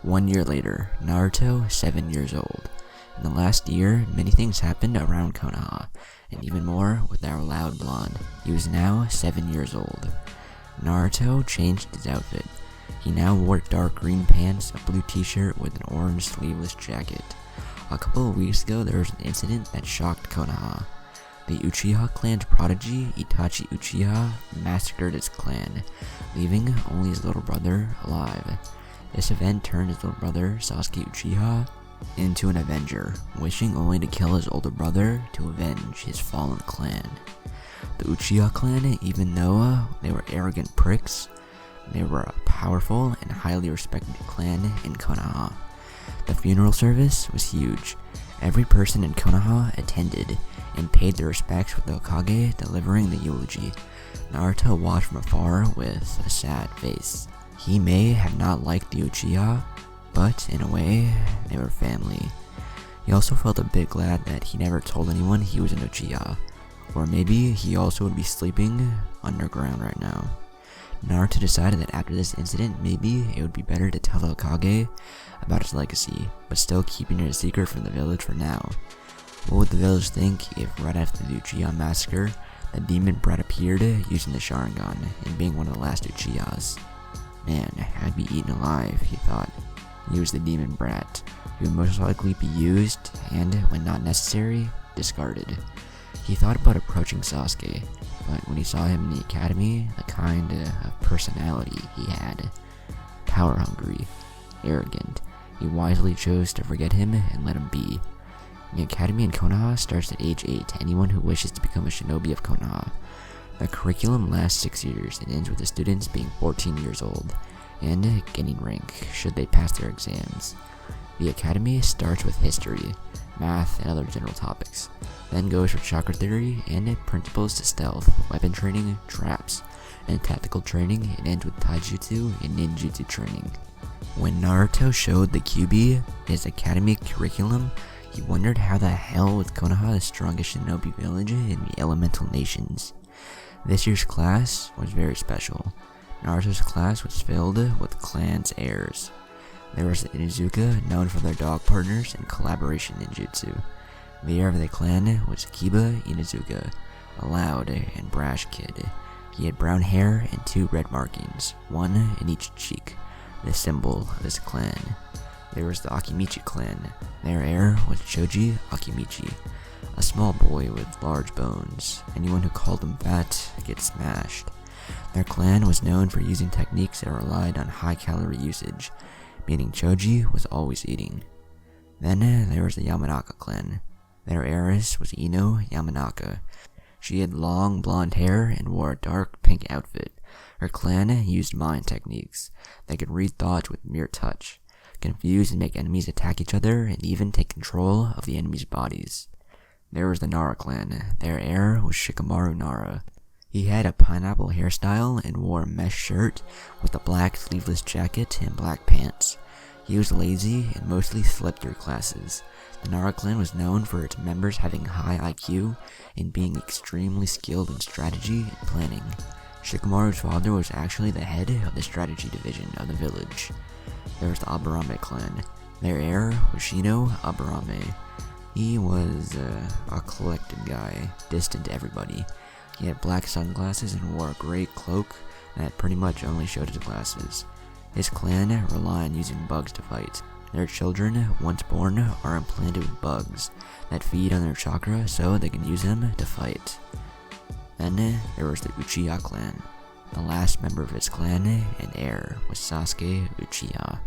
1 year later, Naruto, 7 years old. In the last year, many things happened around Konoha, and even more with our loud blonde. He was now 7 years old. Naruto changed his outfit. He now wore dark green pants, a blue t-shirt with an orange sleeveless jacket. A couple of weeks ago, there was an incident that shocked Konoha. The Uchiha clan's prodigy, Itachi Uchiha, massacred his clan, leaving only his little brother alive. This event turned his little brother, Sasuke Uchiha, into an avenger, wishing only to kill his older brother to avenge his fallen clan. The Uchiha clan, even though they were arrogant pricks, they were a powerful and highly respected clan in Konoha. The funeral service was huge. Every person in Konoha attended and paid their respects with the Hokage delivering the eulogy. Naruto watched from afar with a sad face. He may have not liked the Uchiha, but in a way, they were family. He also felt a bit glad that he never told anyone he was an Uchiha, or maybe he also would be sleeping underground right now. Naruto decided that after this incident, maybe it would be better to tell the Hokage about his legacy, but still keeping it a secret from the village for now. What would the village think if right after the Uchiha massacre, the demon brat appeared using the Sharingan and being one of the last Uchihas? Man, I'd be eaten alive, he thought. He was the demon brat. He would most likely be used and, when not necessary, discarded. He thought about approaching Sasuke, but when he saw him in the academy, the kind of personality he had, power-hungry, arrogant, he wisely chose to forget him and let him be. The academy in Konoha starts at age 8 to anyone who wishes to become a shinobi of Konoha. The curriculum lasts 6 years and ends with the students being 14 years old and getting rank should they pass their exams. The academy starts with history, math, and other general topics, then goes for chakra theory and principles to stealth, weapon training, traps, and tactical training, and ends with taijutsu and ninjutsu training. When Naruto showed the Kyuubi his academy curriculum, he wondered how the hell was Konoha the strongest shinobi village in the elemental nations. This year's class was very special. Naruto's class was filled with clan's heirs. There was the Inuzuka, known for their dog partners and collaboration ninjutsu. The heir of the clan was Kiba Inuzuka, a loud and brash kid. He had brown hair and 2 red markings, one in each cheek, the symbol of his clan. There was the Akimichi clan. Their heir was Choji Akimichi, a small boy with large bones. Anyone who called him fat gets smashed. Their clan was known for using techniques that relied on high-calorie usage, meaning Choji was always eating. Then there was the Yamanaka clan. Their heiress was Ino Yamanaka. She had long blonde hair and wore a dark pink outfit. Her clan used mind techniques. They could read thoughts with mere touch, confuse and make enemies attack each other, and even take control of the enemies' bodies. There was the Nara clan. Their heir was Shikamaru Nara. He had a pineapple hairstyle and wore a mesh shirt with a black sleeveless jacket and black pants. He was lazy and mostly slept through classes. The Nara clan was known for its members having high IQ and being extremely skilled in strategy and planning. Shikamaru's father was actually the head of the strategy division of the village. There was the Aburame clan. Their heir was Shino Aburame. He was a collected guy, distant to everybody. He had black sunglasses and wore a gray cloak that pretty much only showed his glasses. His clan rely on using bugs to fight. Their children, once born, are implanted with bugs that feed on their chakra so they can use them to fight. Then there was the Uchiha clan. The last member of his clan and heir was Sasuke Uchiha.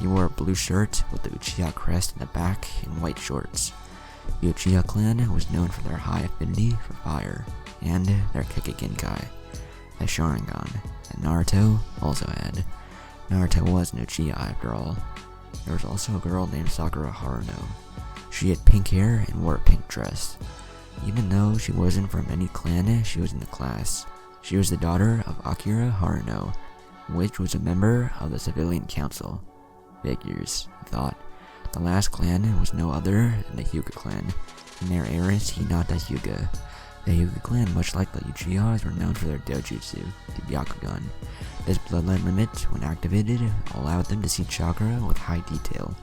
He wore a blue shirt with the Uchiha crest in the back and white shorts. The Uchiha clan was known for their high affinity for fire and their Kekkei, the Sharingan, that Naruto also had. Naruto was an Uchiha after all. There was also a girl named Sakura Haruno. She had pink hair and wore a pink dress. Even though she wasn't from any clan, she was in the class. She was the daughter of Akira Haruno, which was a member of the civilian council. Figures, he thought. The last clan was no other than the Hyuga clan, and their heiress Hinata Hyuga. The Hyuga clan, much like the Uchihas, were known for their dojutsu, the Byakugan. This bloodline limit, when activated, allowed them to see chakra with high detail.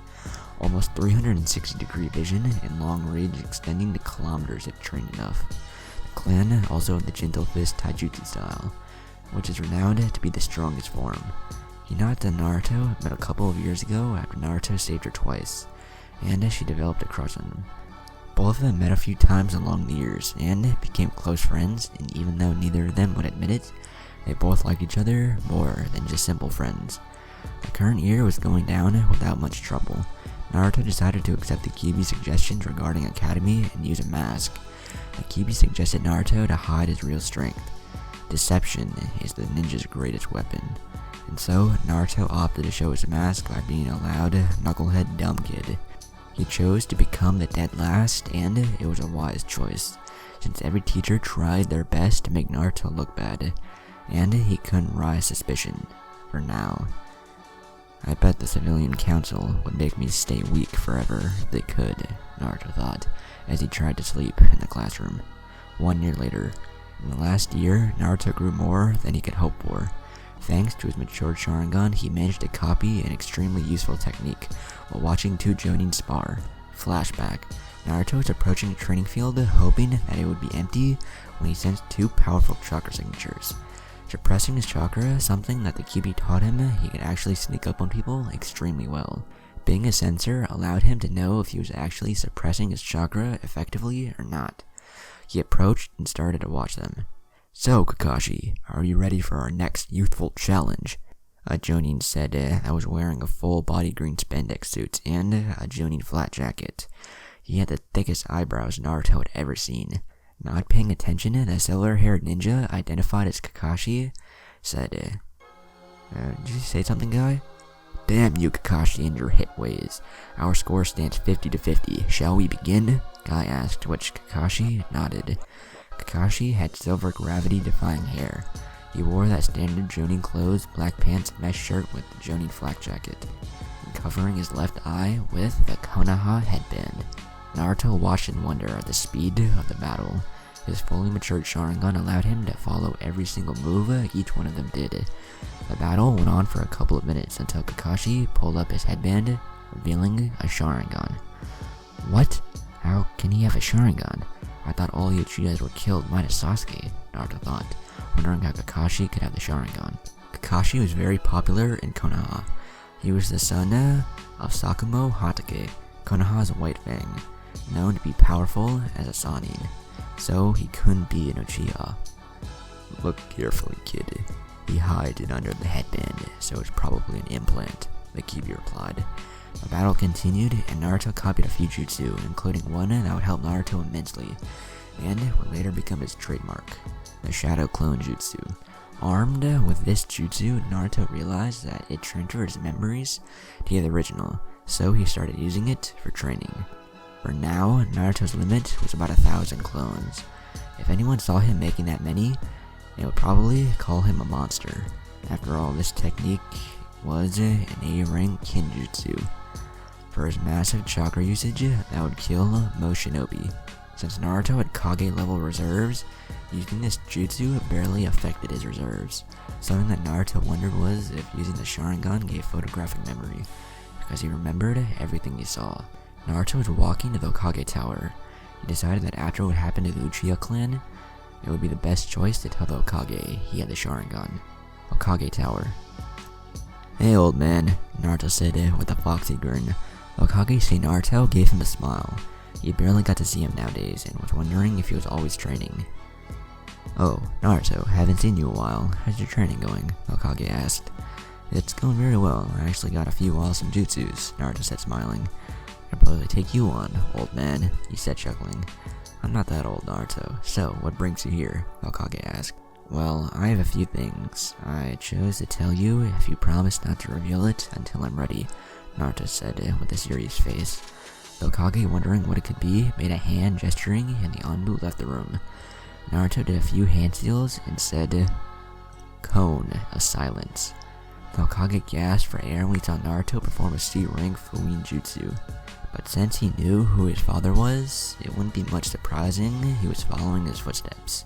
Almost 360-degree vision and long range extending to kilometers if trained enough. The clan also had the gentle fist taijutsu style, which is renowned to be the strongest form. Hinata and Naruto met a couple of years ago after Naruto saved her twice, and she developed a crush on him. Both of them met a few times along the years, and became close friends, and even though neither of them would admit it, they both liked each other more than just simple friends. The current year was going down without much trouble. Naruto decided to accept the Kibi's suggestions regarding Academy and use a mask. The Kibi suggested Naruto to hide his real strength. Deception is the ninja's greatest weapon. And so, Naruto opted to show his mask by being a loud, knucklehead dumb kid. He chose to become the dead last, and it was a wise choice, since every teacher tried their best to make Naruto look bad, and he couldn't rise suspicion, for now. I bet the civilian council would make me stay weak forever if they could, Naruto thought, as he tried to sleep in the classroom. 1 year later, in the last year, Naruto grew more than he could hope for. Thanks to his matured Sharingan, he managed to copy an extremely useful technique while watching two Jonin spar. Flashback. Naruto was approaching the training field, hoping that it would be empty when he sensed two powerful chakra signatures. Suppressing his chakra, something that the Kibi taught him, he could actually sneak up on people extremely well. Being a sensor allowed him to know if he was actually suppressing his chakra effectively or not. He approached and started to watch them. "So, Kakashi, are you ready for our next youthful challenge?" A Jonin said that was wearing a full-body green spandex suit and a Jonin flat jacket. He had the thickest eyebrows Naruto had ever seen. Not paying attention, the silver-haired ninja, identified as Kakashi, said, did you say something, guy? "Damn you, Kakashi, and your hit ways. Our score stands 50-50. Shall we begin?" Guy asked, which Kakashi nodded. Kakashi had silver gravity-defying hair. He wore that standard Jonin clothes, black pants, mesh shirt with the Jonin flak jacket, and covering his left eye with the Konoha headband. Naruto watched in wonder at the speed of the battle. His fully matured Sharingan allowed him to follow every single move each one of them did. The battle went on for a couple of minutes until Kakashi pulled up his headband, revealing a Sharingan. "What? How can he have a Sharingan? I thought all the Uchihas were killed minus Sasuke," Naruto thought, wondering how Kakashi could have the Sharingan. Kakashi was very popular in Konoha. He was the son of Sakumo Hatake, Konoha's White Fang, known to be powerful as a Sannin, so he couldn't be an Uchiha. "Look carefully, kid. He hides it under the headband, so it's probably an implant," the Kibi replied. The battle continued, and Naruto copied a few jutsu, including one that would help Naruto immensely, and would later become his trademark, the Shadow Clone Jutsu. Armed with this jutsu, Naruto realized that it transferred his memories to the original, so he started using it for training. For now, Naruto's limit was about 1,000 clones. If anyone saw him making that many, they would probably call him a monster. After all, this technique was an A-rank kinjutsu. For his massive chakra usage, that would kill most shinobi. Since Naruto had Kage-level reserves, using this jutsu barely affected his reserves. Something that Naruto wondered was if using the Sharingan gave photographic memory, because he remembered everything he saw. Naruto was walking to the Hokage Tower. He decided that after what happened to the Uchiha clan, it would be the best choice to tell the Hokage he had the Sharingan. Hokage Tower. "Hey, old man," Naruto said with a foxy grin. The Hokage seeing Naruto gave him a smile. He barely got to see him nowadays and was wondering if he was always training. "Oh, Naruto, haven't seen you in a while. How's your training going?" the Hokage asked. "It's going very well. I actually got a few awesome jutsus," Naruto said, smiling. "I'll probably take you on, old man," he said, chuckling. "I'm not that old, Naruto. So, what brings you here?" the Hokage asked. "Well, I have a few things. I chose to tell you if you promise not to reveal it until I'm ready," Naruto said with a serious face. The Hokage, wondering what it could be, made a hand gesturing and the Anbu left the room. Naruto did a few hand seals and said, "Cone of silence." The Hokage gasped for air when he saw Naruto perform a C-rank Fuin Jutsu. But since he knew who his father was, it wouldn't be much surprising he was following his footsteps.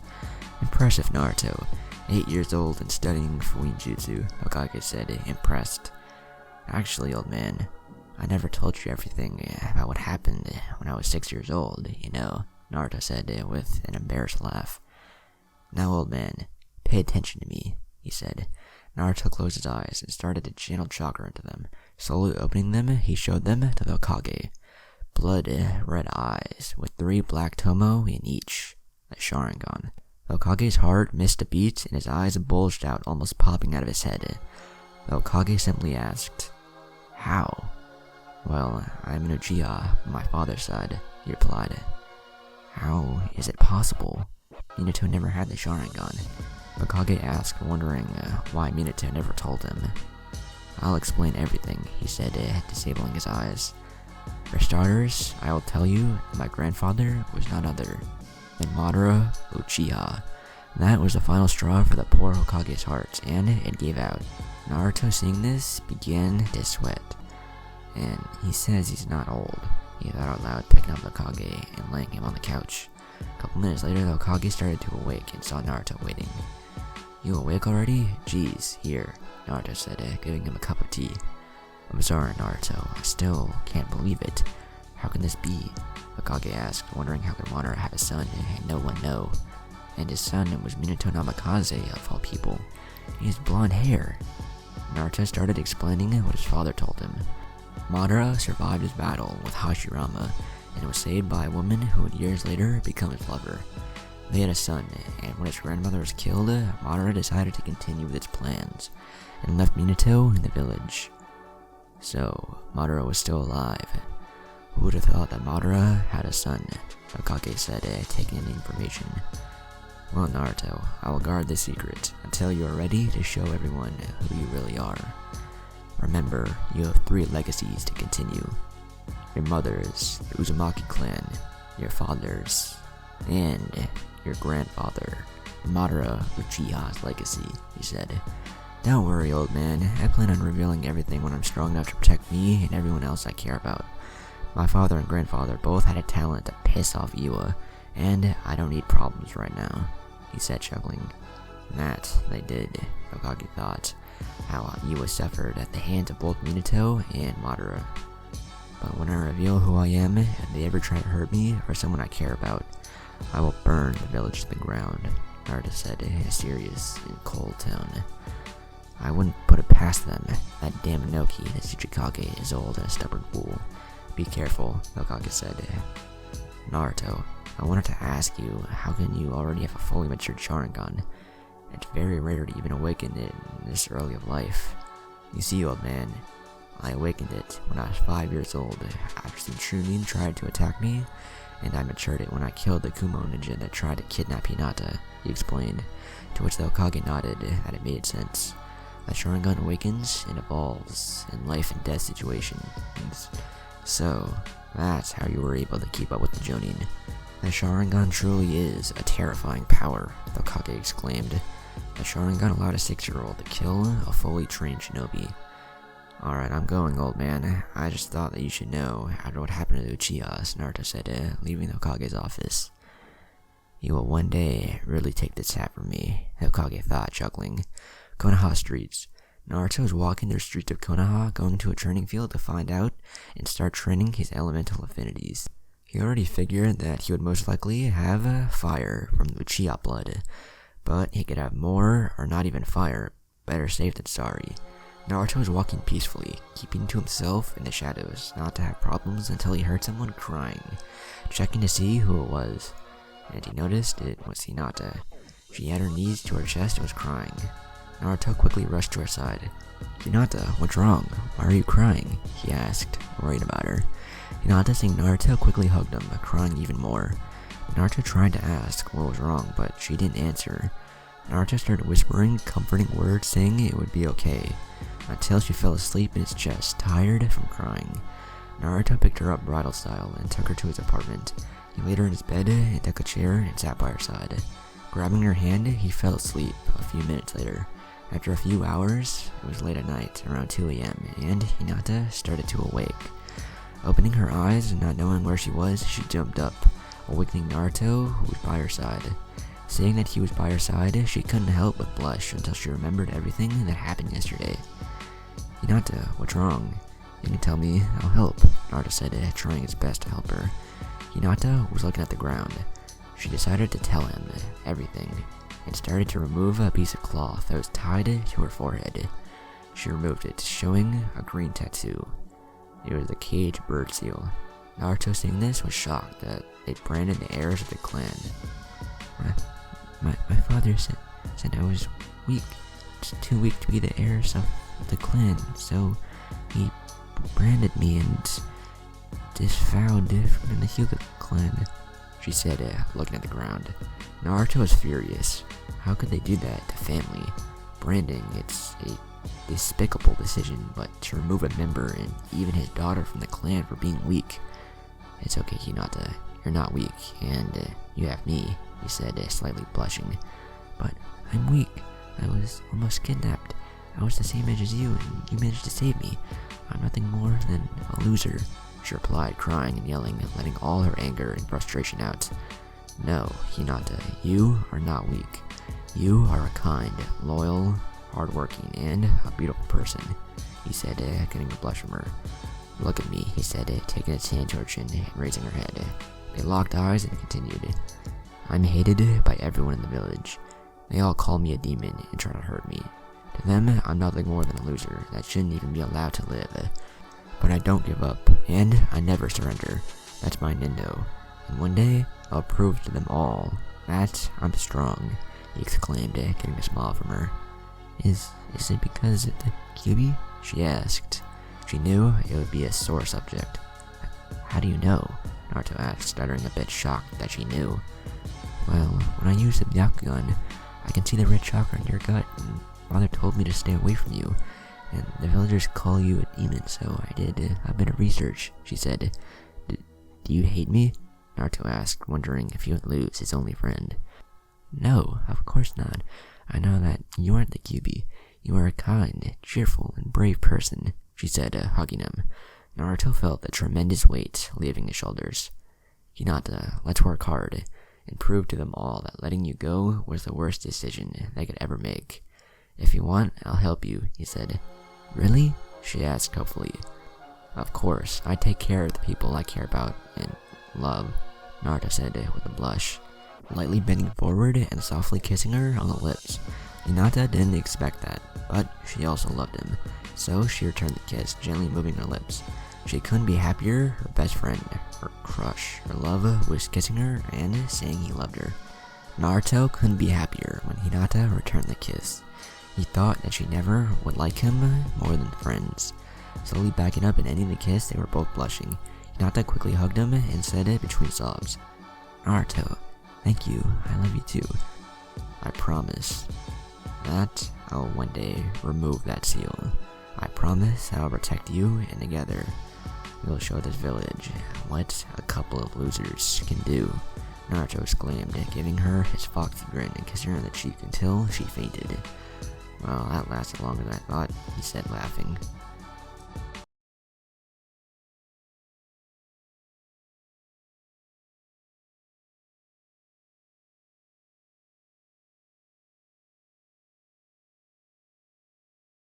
Impressive, Naruto. 8 years old and studying Fuinjutsu, Hokage said, impressed. Actually, old man, I never told you everything about what happened when I was 6 years old, you know, Naruto said with an embarrassed laugh. Now, old man, pay attention to me, he said. Naruto closed his eyes and started to channel chakra into them. Slowly opening them, he showed them to the Hokage. Blood-red eyes, with 3 black tomo in each, a Sharingan. The Hokage's heart missed a beat and his eyes bulged out, almost popping out of his head. The Hokage simply asked, "How?" "Well, I'm an Uchiha on my father's side," he replied. "How is it possible? Minato never had the Sharingan." Hokage asked, wondering why Minato never told him. "I'll explain everything," he said, disabling his eyes. "For starters, I will tell you that my grandfather was none other than Madara Uchiha." That was the final straw for the poor Hokage's heart, and it gave out. Naruto, seeing this, began to sweat. "And he says he's not old," he thought out loud, picking up the Hokage and laying him on the couch. A couple minutes later, the Hokage started to awake and saw Naruto waiting. "You awake already? Geez, here," Naruto said, giving him a cup of tea. "I'm sorry, Naruto, I still can't believe it. How can this be?" Hokage asked, wondering how could Madara have a son and no one know. And his son was Minato Namikaze, of all people. He has blonde hair. Naruto started explaining what his father told him. Madara survived his battle with Hashirama and was saved by a woman who would years later become his lover. They had a son, and when his grandmother was killed, Madara decided to continue with its plans and left Minato in the village. So, Madara was still alive. Who would have thought that Madara had a son? Hokage said, taking in the information. "Well, Naruto, I will guard this secret until you are ready to show everyone who you really are. Remember, you have 3 legacies to continue. Your mother's, the Uzumaki clan, your father's, and your grandfather, Madara Uchiha's legacy," he said. "Don't worry, old man, I plan on revealing everything when I'm strong enough to protect me and everyone else I care about. My father and grandfather both had a talent to piss off Iwa, and I don't need problems right now," he said, chuckling. That they did, Hokage thought, how Iwa suffered at the hands of both Minato and Madara. "But when I reveal who I am, if they ever try to hurt me or someone I care about, I will burn the village to the ground," Naruto said in a serious and cold tone. "I wouldn't put it past them. That damn Inoki, the Tsuchikage, is old and a stubborn fool. Be careful," Hokage said. "Naruto, I wanted to ask you, how can you already have a fully matured Sharingan? It's very rare to even awaken it this early of life. You see, old man, I awakened it when I was 5 years old after some Chunin tried to attack me, and I matured it when I killed the Kumo ninja that tried to kidnap Hinata," he explained, to which the Hokage nodded that it made sense. A Sharingan awakens and evolves in life and death situations. So, that's how you were able to keep up with the Jonin. The Sharingan truly is a terrifying power, the Hokage exclaimed. The Sharingan allowed a 6-year-old to kill a fully trained shinobi. "Alright, I'm going, old man. I just thought that you should know after what happened to the Uchihas," Naruto said, leaving the Hokage's office. "You will one day really take this hat from me," the Hokage thought, chuckling. Konoha streets. Naruto was walking the streets of Konoha, going to a training field to find out and start training his elemental affinities. He already figured that he would most likely have fire from the Uchiha blood, but he could have more or not even fire. Better safe than sorry. Naruto was walking peacefully, keeping to himself in the shadows, not to have problems until he heard someone crying, checking to see who it was, and he noticed it was Hinata. She had her knees to her chest and was crying. Naruto quickly rushed to her side. "Hinata, what's wrong? Why are you crying?" he asked, worried about her. Hinata, seeing Naruto, quickly hugged him, crying even more. Naruto tried to ask what was wrong, but she didn't answer. Naruto started whispering comforting words, saying it would be okay, until she fell asleep in his chest, tired from crying. Naruto picked her up bridal style and took her to his apartment. He laid her in his bed and took a chair and sat by her side. Grabbing her hand, he fell asleep a few minutes later. After a few hours, it was late at night, around 2 a.m., and Hinata started to awake. Opening her eyes and not knowing where she was, she jumped up, awakening Naruto, who was by her side. Seeing that he was by her side, she couldn't help but blush until she remembered everything that happened yesterday. "Hinata, what's wrong? You can tell me, I'll help," Naruto said, trying his best to help her. Hinata was looking at the ground. She decided to tell him everything, and started to remove a piece of cloth that was tied to her forehead. She removed it, showing a green tattoo. It was a cage bird seal. Naruto, seeing this, was shocked that they'd branded the heirs of the clan. My father said I was weak, just too weak to be the heirs of the clan, so he branded me and disavowed from the Hyuga clan, she said, looking at the ground. Naruto was furious. How could they do that to family? Branding, it's a despicable decision, but to remove a member and even his daughter from the clan for being weak. "It's okay, Hinata, you're not weak, and you have me," he said, slightly blushing. "But I'm weak. I was almost kidnapped. I was the same age as you, and you managed to save me. I'm nothing more than a loser," she replied, crying and yelling, letting all her anger and frustration out. "No, Hinata, you are not weak. You are a kind, loyal, hardworking, and a beautiful person," he said, getting a blush from her. "Look at me," he said, taking his hand to her chin and raising her head. They locked eyes and continued. "I'm hated by everyone in the village. They all call me a demon and try to hurt me. To them, I'm nothing more than a loser that shouldn't even be allowed to live. But I don't give up, and I never surrender. That's my Nindo. And one day, I'll prove to them all that I'm strong," he exclaimed, getting a smile from her. Is it because of the Kyuubi?" she asked. She knew it would be a sore subject. "How do you know?" Naruto asked, stuttering, a bit shocked that she knew. "Well, when I use the Byakugan, I can see the red chakra in your gut, and Father told me to stay away from you, and the villagers call you a demon, so I did a bit of research," she said. Do you hate me?" Naruto asked, wondering if he would lose his only friend. "No, of course not. I know that you aren't the Kyuubi. You are a kind, cheerful, and brave person," she said, hugging him. Naruto felt the tremendous weight leaving his shoulders. "Hinata, let's work hard, and prove to them all that letting you go was the worst decision they could ever make. If you want, I'll help you," he said. "Really?" she asked hopefully. "Of course, I take care of the people I care about and love," Naruto said with a blush, lightly bending forward and softly kissing her on the lips. Hinata didn't expect that, but she also loved him, so she returned the kiss, gently moving her lips. She couldn't be happier. Her best friend, her crush, her love, was kissing her and saying he loved her. Naruto couldn't be happier when Hinata returned the kiss. He thought that she never would like him more than friends. Slowly backing up and ending the kiss, they were both blushing. Hinata quickly hugged him and said it between sobs. "Naruto, thank you. I love you too. I promise that I'll one day remove that seal. I promise I'll protect you, and together we'll show this village what a couple of losers can do," Naruto exclaimed, giving her his foxy grin and kissing her on the cheek until she fainted. "Well, that lasted longer than I thought," he said, laughing.